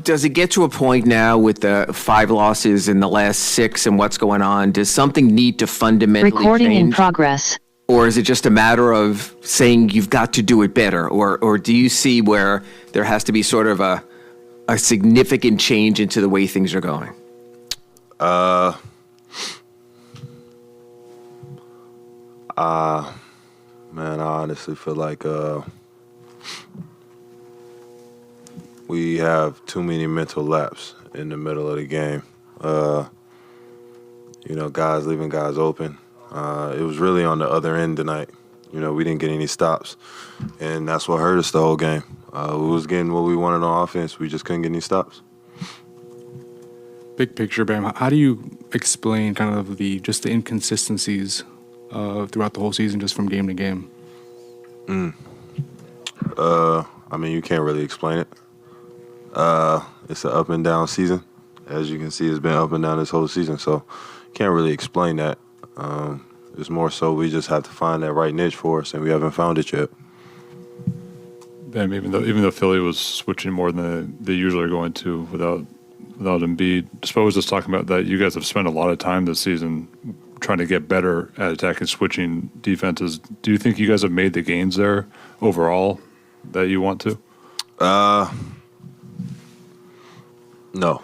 Does it get to a point now with the 5 losses in the last 6 and what's going on? Does something need to fundamentally Recording change? in progress. Or is it just a matter of saying you've got to do it better? Or do you see where there has to be sort of a significant change into the way things are going? Man, I honestly feel like we have too many mental laps in the middle of the game. Guys leaving guys open. It was really on the other end tonight. We didn't get any stops, and that's what hurt us the whole game. We was getting what we wanted on offense. We just couldn't get any stops. Big picture, Bam, how do you explain kind of the inconsistencies throughout the whole season, just from game to game? You can't really explain it. It's an up and down season. As you can see, it's been up and down this whole season, so can't really explain that. It's more so we just have to find that right niche for us, and we haven't found it yet. Bam, even though Philly was switching more than they usually are going to without Embiid, suppose just talking about that, you guys have spent a lot of time this season trying to get better at attacking, switching defenses. Do you think you guys have made the gains there overall that you want to? No.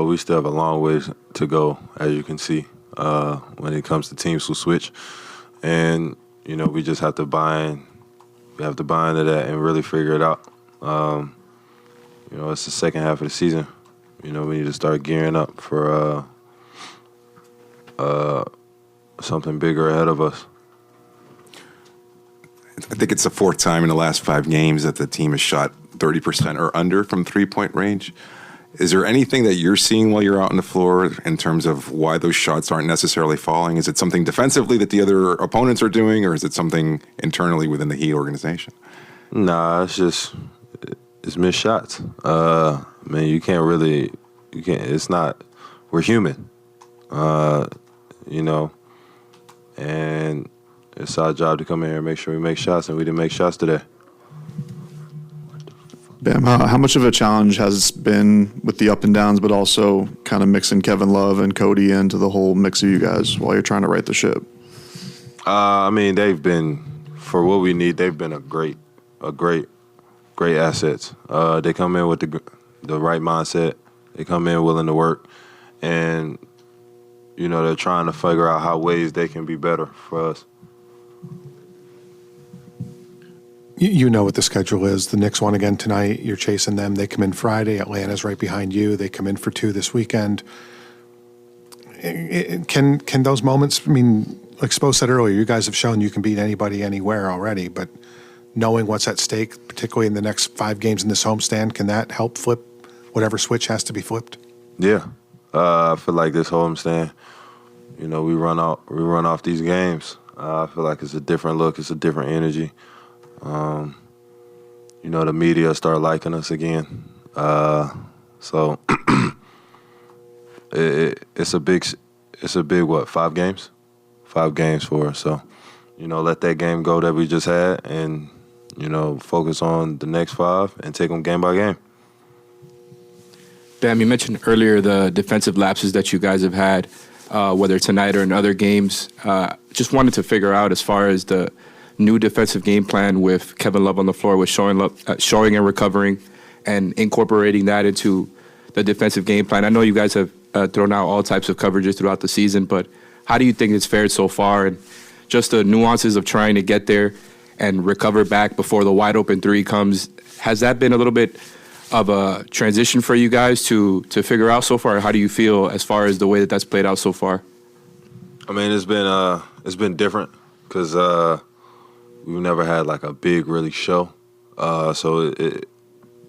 We still have a long ways to go, as you can see, when it comes to teams who switch. And, we just have to buy in. We have to buy into that and really figure it out. It's the second half of the season. We need to start gearing up for something bigger ahead of us. I think it's the 4th time in the last 5 games that the team has shot 30% or under from 3-point range. Is there anything that you're seeing while you're out on the floor in terms of why those shots aren't necessarily falling? Is it something defensively that the other opponents are doing, or is it something internally within the Heat organization? Nah, it's missed shots. You can't, it's not, we're human, and it's our job to come in here and make sure we make shots, and we didn't make shots today. Bam, how much of a challenge has been with the up and downs, but also kind of mixing Kevin Love and Cody into the whole mix of you guys while you're trying to right the ship? They've been, for what we need, they've been a great assets. They come in with the right mindset. They come in willing to work, and they're trying to figure out how ways they can be better for us. You know what the schedule is. The Knicks won again tonight. You're chasing them. They come in Friday. Atlanta's right behind you. They come in for 2 this weekend. Can those moments, like Spo said earlier, you guys have shown you can beat anybody anywhere already, but knowing what's at stake, particularly in the next 5 games in this homestand, can that help flip whatever switch has to be flipped? Yeah. I feel like this homestand, we run off these games. I feel like it's a different look. It's a different energy. The media start liking us again. So it's a big what, 5 games? 5 games for us. So, let that game go that we just had and, focus on the next 5 and take them game by game. Bam, you mentioned earlier the defensive lapses that you guys have had, whether tonight or in other games. Just wanted to figure out, as far as the new defensive game plan with Kevin Love on the floor, with showing and recovering and incorporating that into the defensive game plan. I know you guys have thrown out all types of coverages throughout the season, but how do you think it's fared so far? And just the nuances of trying to get there and recover back before the wide open 3 comes. Has that been a little bit of a transition for you guys to figure out so far? How do you feel as far as the way that's played out so far? It's been different because we've never had like a big really show, so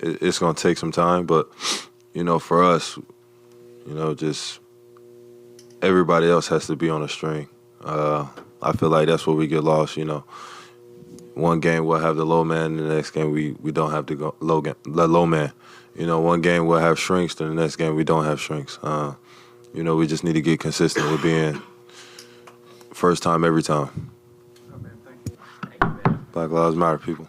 it's gonna take some time. But for us, just everybody else has to be on a string. I feel like that's where we get lost. One game we'll have the low man, and the next game we don't have to go low man. One game we'll have shrinks, then the next game we don't have shrinks. We just need to get consistent with being first time every time. Black Lives Matter, people.